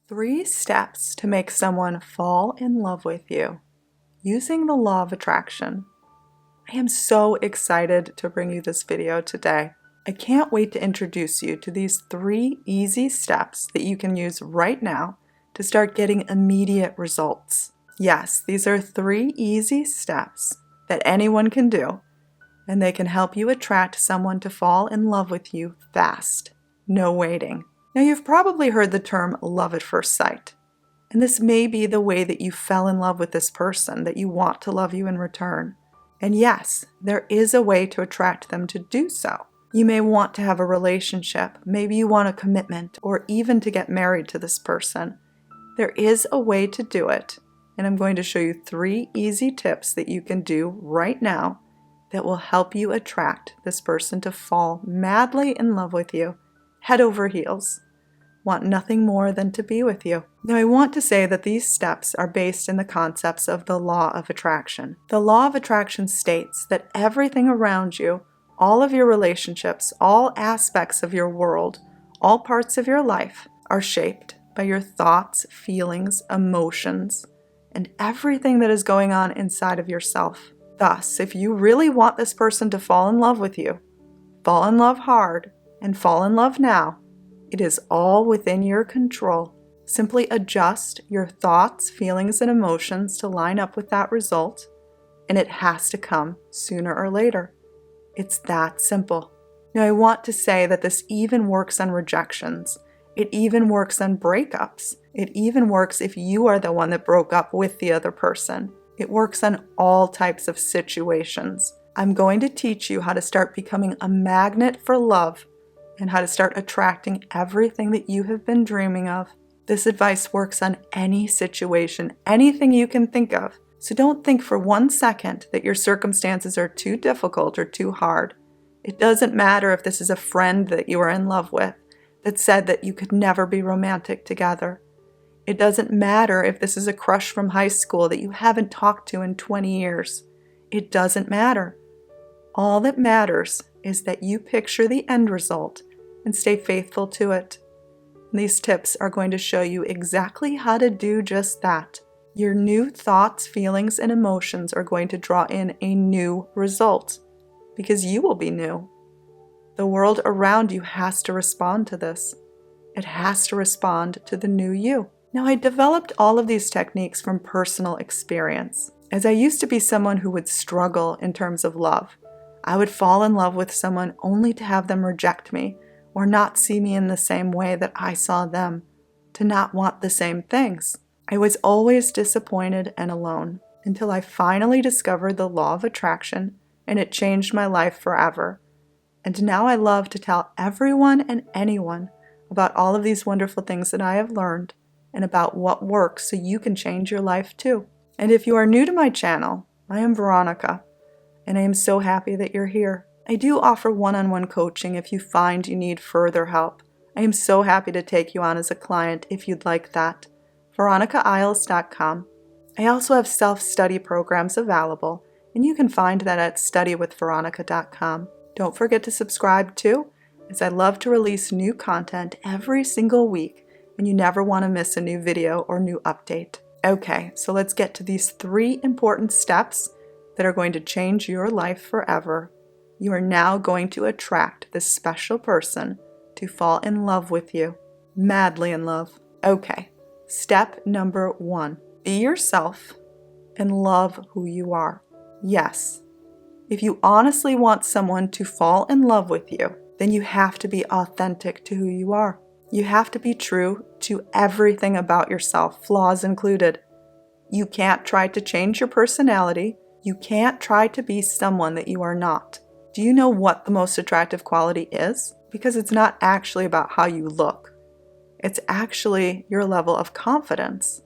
3 steps to make someone fall in love with you using the law of attraction. I am so excited to bring you this video today. I can't wait to introduce you to these 3 easy steps that you can use right now to start getting immediate results. Yes, these are 3 easy steps that anyone can do, and they can help you attract someone to fall in love with you fast. No waiting. Now, you've probably heard the term love at first sight, and this may be the way that you fell in love with this person that you want to love you in return. And yes, there is a way to attract them to do so. You may want to have a relationship, maybe you want a commitment, or even to get married to this person. There is a way to do it, and I'm going to show you 3 easy tips that you can do right now that will help you attract this person to fall madly in love with you, head over heels. Want nothing more than to be with you. Now, I want to say that these steps are based in the concepts of the law of attraction. The law of attraction states that everything around you, all of your relationships, all aspects of your world, all parts of your life are shaped by your thoughts, feelings, emotions, and everything that is going on inside of yourself. Thus, if you really want this person to fall in love with you, fall in love hard, and fall in love now, it is all within your control. Simply adjust your thoughts, feelings, and emotions to line up with that result, and it has to come sooner or later. It's that simple. Now, I want to say that this even works on rejections. It even works on breakups. It even works if you are the one that broke up with the other person. It works on all types of situations. I'm going to teach you how to start becoming a magnet for love and how to start attracting everything that you have been dreaming of. This advice works on any situation, anything you can think of. So don't think for 1 second that your circumstances are too difficult or too hard. It doesn't matter if this is a friend that you are in love with that said that you could never be romantic together. It doesn't matter if this is a crush from high school that you haven't talked to in 20 years. It doesn't matter. All that matters is that you picture the end result and stay faithful to it. These tips are going to show you exactly how to do just that. Your new thoughts, feelings, and emotions are going to draw in a new result because you will be new. The world around you has to respond to this. It has to respond to the new you. Now, I developed all of these techniques from personal experience, as I used to be someone who would struggle in terms of love. I would fall in love with someone only to have them reject me or not see me in the same way that I saw them, to not want the same things. I was always disappointed and alone until I finally discovered the law of attraction, and it changed my life forever. And now I love to tell everyone and anyone about all of these wonderful things that I have learned and about what works so you can change your life too. And if you are new to my channel, I am Veronica, and I am so happy that you're here. I do offer one-on-one coaching if you find you need further help. I am so happy to take you on as a client if you'd like that. VeronicaIsles.com. I also have self-study programs available, and you can find that at StudyWithVeronica.com. Don't forget to subscribe too, as I love to release new content every single week, and you never want to miss a new video or new update. Okay, so let's get to these 3 important steps that are going to change your life forever. You are now going to attract this special person to fall in love with you, madly in love. Okay, step number 1, be yourself and love who you are. Yes, if you honestly want someone to fall in love with you, then you have to be authentic to who you are. You have to be true to everything about yourself, flaws included. You can't try to change your personality. You can't try to be someone that you are not. Do you know what the most attractive quality is? Because it's not actually about how you look. It's actually your level of confidence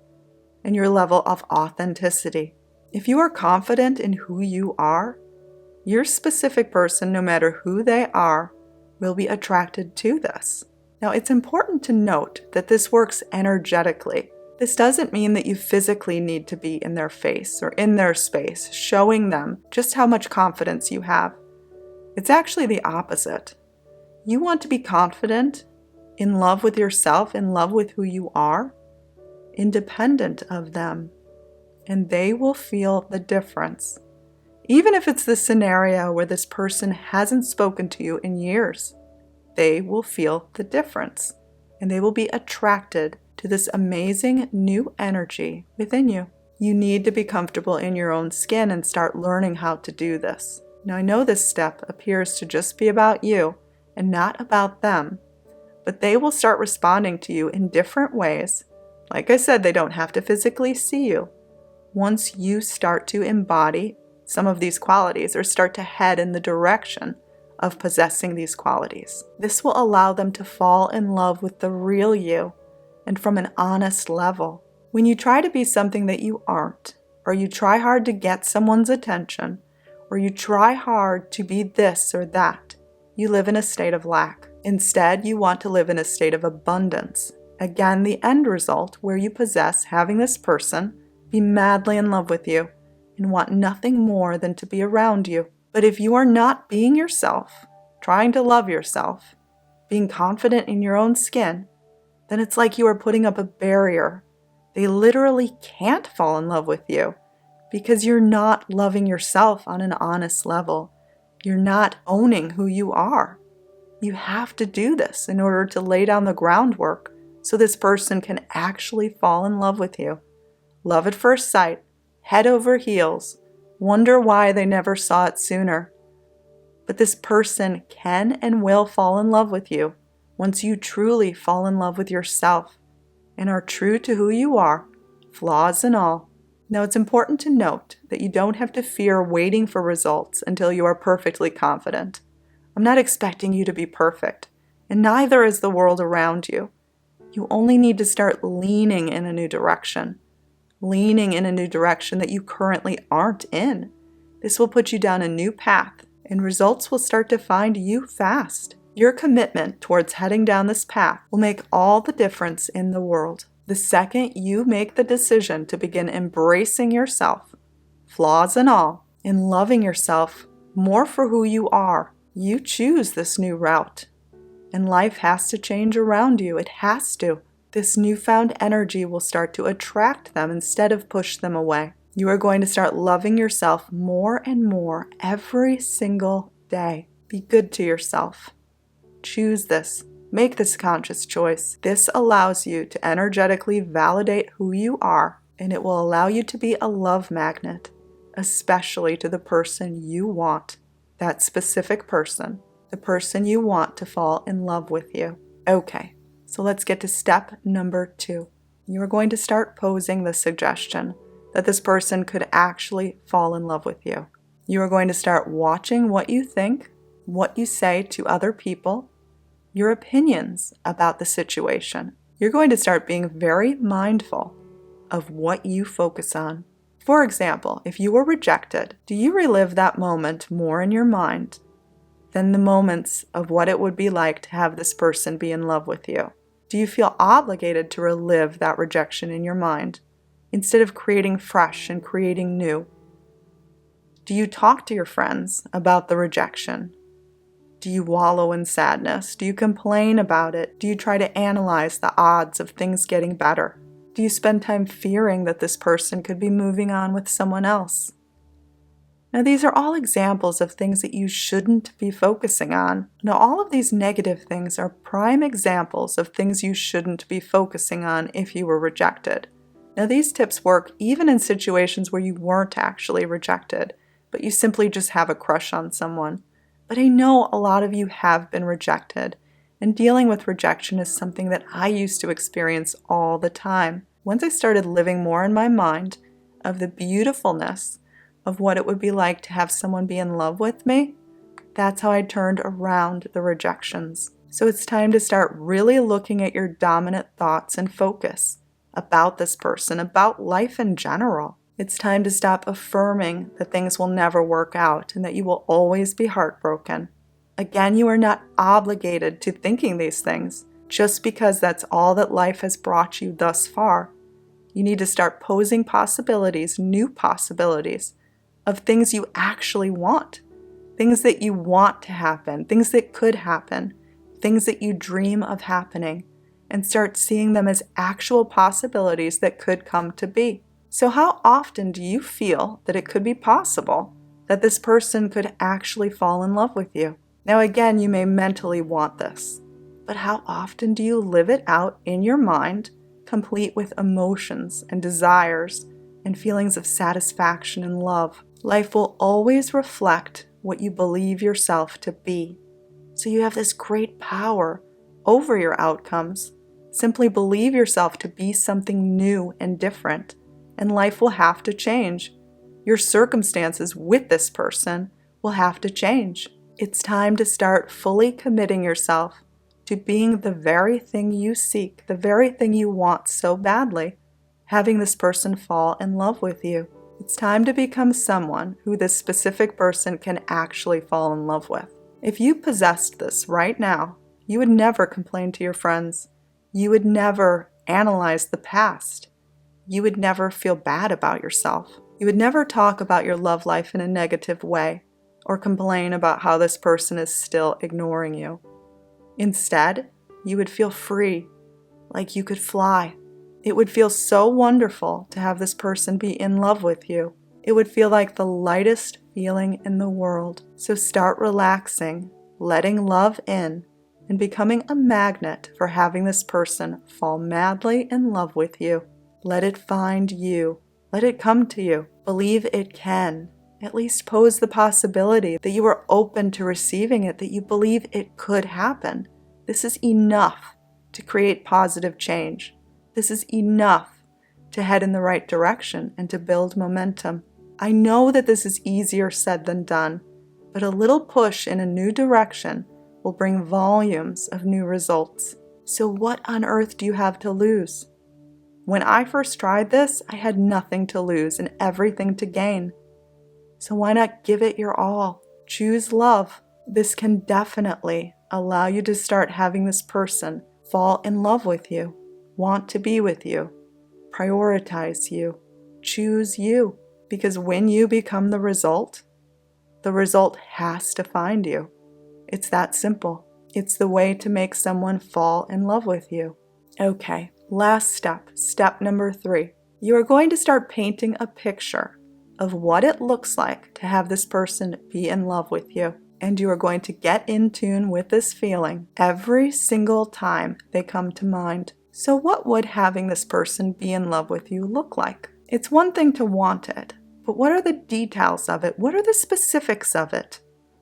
and your level of authenticity. If you are confident in who you are, your specific person, no matter who they are, will be attracted to this. Now, it's important to note that this works energetically. This doesn't mean that you physically need to be in their face or in their space, showing them just how much confidence you have. It's actually the opposite. You want to be confident, in love with yourself, in love with who you are, independent of them, and they will feel the difference. Even if it's the scenario where this person hasn't spoken to you in years, they will feel the difference, and they will be attracted to this amazing new energy within you. You need to be comfortable in your own skin and start learning how to do this. Now, I know this step appears to just be about you and not about them, but they will start responding to you in different ways. Like I said, they don't have to physically see you. Once you start to embody some of these qualities or start to head in the direction of possessing these qualities, this will allow them to fall in love with the real you and from an honest level. When you try to be something that you aren't, or you try hard to get someone's attention, or you try hard to be this or that, you live in a state of lack. Instead, you want to live in a state of abundance. Again, the end result where you possess having this person be madly in love with you and want nothing more than to be around you. But if you are not being yourself, trying to love yourself, being confident in your own skin, then it's like you are putting up a barrier. They literally can't fall in love with you because you're not loving yourself on an honest level. You're not owning who you are. You have to do this in order to lay down the groundwork so this person can actually fall in love with you. Love at first sight, head over heels, wonder why they never saw it sooner. But this person can and will fall in love with you once you truly fall in love with yourself and are true to who you are, flaws and all. Now, it's important to note that you don't have to fear waiting for results until you are perfectly confident. I'm not expecting you to be perfect, and neither is the world around you. You only need to start leaning in a new direction. Leaning in a new direction that you currently aren't in. This will put you down a new path, and results will start to find you fast. Your commitment towards heading down this path will make all the difference in the world. The second you make the decision to begin embracing yourself, flaws and all, and loving yourself more for who you are, you choose this new route. And life has to change around you. It has to. This newfound energy will start to attract them instead of push them away. You are going to start loving yourself more and more every single day. Be good to yourself. Choose this. Make this conscious choice. This allows you to energetically validate who you are, and it will allow you to be a love magnet, especially to the person you want, that specific person, the person you want to fall in love with you. Okay, so let's get to step number 2. You are going to start posing the suggestion that this person could actually fall in love with you. You are going to start watching what you think, what you say to other people, your opinions about the situation. You're going to start being very mindful of what you focus on. For example, if you were rejected, do you relive that moment more in your mind than the moments of what it would be like to have this person be in love with you? Do you feel obligated to relive that rejection in your mind instead of creating fresh and creating new? Do you talk to your friends about the rejection? Do you wallow in sadness? Do you complain about it? Do you try to analyze the odds of things getting better? Do you spend time fearing that this person could be moving on with someone else? Now, these are all examples of things that you shouldn't be focusing on. Now, all of these negative things are prime examples of things you shouldn't be focusing on if you were rejected. Now, these tips work even in situations where you weren't actually rejected, but you simply just have a crush on someone. But I know a lot of you have been rejected, and dealing with rejection is something that I used to experience all the time. Once I started living more in my mind of the beautifulness of what it would be like to have someone be in love with me, that's how I turned around the rejections. So it's time to start really looking at your dominant thoughts and focus about this person, about life in general. It's time to stop affirming that things will never work out and that you will always be heartbroken. Again, you are not obligated to thinking these things just because that's all that life has brought you thus far. You need to start posing possibilities, new possibilities, of things you actually want, things that you want to happen, things that could happen, things that you dream of happening. and start seeing them as actual possibilities that could come to be. So how often do you feel that it could be possible that this person could actually fall in love with you? Now again, you may mentally want this, but how often do you live it out in your mind, complete with emotions and desires and feelings of satisfaction and love? Life will always reflect what you believe yourself to be. So you have this great power over your outcomes. Simply believe yourself to be something new and different, and life will have to change. Your circumstances with this person will have to change. It's time to start fully committing yourself to being the very thing you seek, the very thing you want so badly, having this person fall in love with you. It's time to become someone who this specific person can actually fall in love with. If you possessed this right now, you would never complain to your friends. You would never analyze the past. You would never feel bad about yourself. You would never talk about your love life in a negative way or complain about how this person is still ignoring you. Instead, you would feel free, like you could fly. It would feel so wonderful to have this person be in love with you. It would feel like the lightest feeling in the world. So start relaxing, letting love in, and becoming a magnet for having this person fall madly in love with you. Let it find you. Let it come to you. Believe it can. At least pose the possibility that you are open to receiving it, that you believe it could happen. This is enough to create positive change. This is enough to head in the right direction and to build momentum. I know that this is easier said than done, but a little push in a new direction will bring volumes of new results. So what on earth do you have to lose? When I first tried this, I had nothing to lose and everything to gain. So why not give it your all? Choose love. This can definitely allow you to start having this person fall in love with you, want to be with you, prioritize you, choose you. Because when you become the result has to find you. It's that simple. It's the way to make someone fall in love with you. Okay, last step, step number 3. You are going to start painting a picture of what it looks like to have this person be in love with you. And you are going to get in tune with this feeling every single time they come to mind. So what would having this person be in love with you look like? It's one thing to want it, but what are the details of it? What are the specifics of it?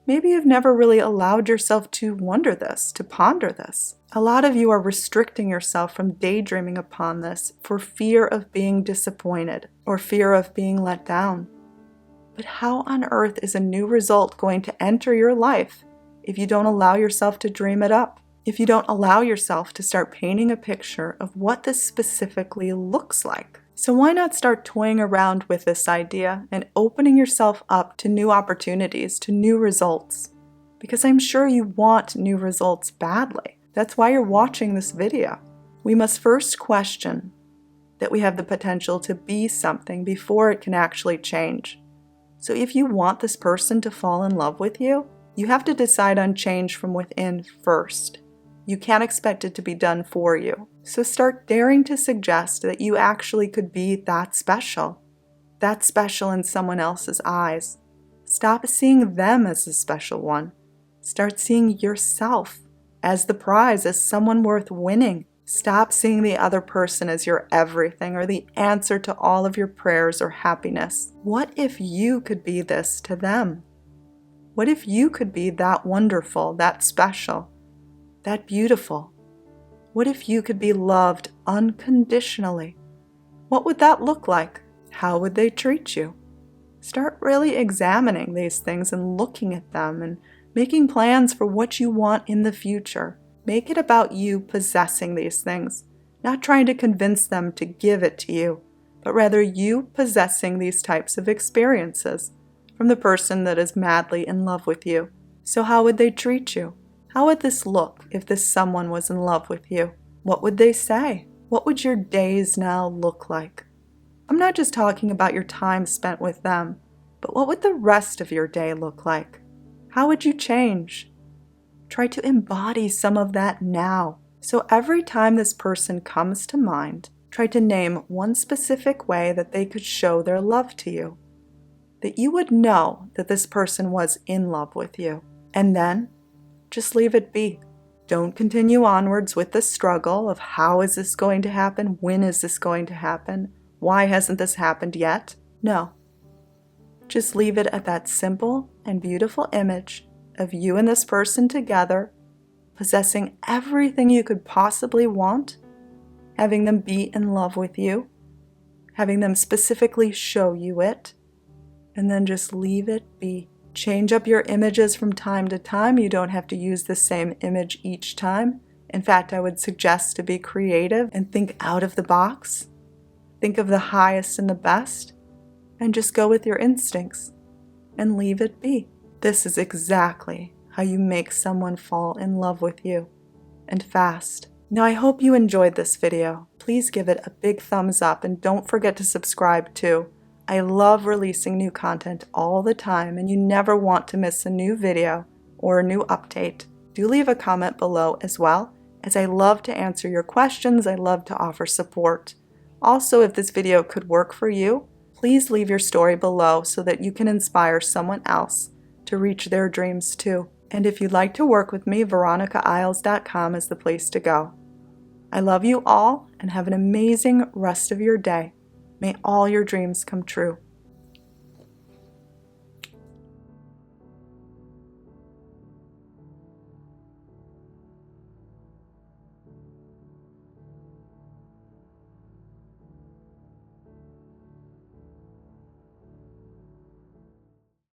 Maybe you've never really allowed yourself to wonder this, to ponder this. A lot of you are restricting yourself from daydreaming upon this for fear of being disappointed or fear of being let down. But how on earth is a new result going to enter your life if you don't allow yourself to dream it up? If you don't allow yourself to start painting a picture of what this specifically looks like? So why not start toying around with this idea and opening yourself up to new opportunities, to new results? Because I'm sure you want new results badly. That's why you're watching this video. We must first question that we have the potential to be something before it can actually change. So if you want this person to fall in love with you, you have to decide on change from within first. You can't expect it to be done for you. So start daring to suggest that you actually could be that special in someone else's eyes. Stop seeing them as the special one. Start seeing yourself as the prize, as someone worth winning. Stop seeing the other person as your everything or the answer to all of your prayers or happiness. What if you could be this to them? What if you could be that wonderful, that special, that beautiful? What if you could be loved unconditionally? What would that look like? How would they treat you? Start really examining these things and looking at them and making plans for what you want in the future. Make it about you possessing these things, not trying to convince them to give it to you, but rather you possessing these types of experiences from the person that is madly in love with you. So how would they treat you? How would this look if this someone was in love with you? What would they say? What would your days now look like? I'm not just talking about your time spent with them, but what would the rest of your day look like? How would you change? Try to embody some of that now. So every time this person comes to mind, try to name one specific way that they could show their love to you, that you would know that this person was in love with you. And then just leave it be. Don't continue onwards with the struggle of how is this going to happen? When is this going to happen? Why hasn't this happened yet? No. Just leave it at that simple and beautiful image of you and this person together, possessing everything you could possibly want, having them be in love with you, having them specifically show you it, and then just leave it be. Change up your images from time to time. You don't have to use the same image each time. In fact, I would suggest to be creative and think out of the box. Think of the highest and the best, and just go with your instincts and leave it be. This is exactly how you make someone fall in love with you, and fast. Now, I hope you enjoyed this video. Please give it a big thumbs up and don't forget to subscribe too. I love releasing new content all the time, and you never want to miss a new video or a new update. Do leave a comment below as well, as I love to answer your questions. I love to offer support. Also, if this video could work for you, please leave your story below so that you can inspire someone else to reach their dreams too. And if you'd like to work with me, veronicaisles.com is the place to go. I love you all and have an amazing rest of your day. May all your dreams come true.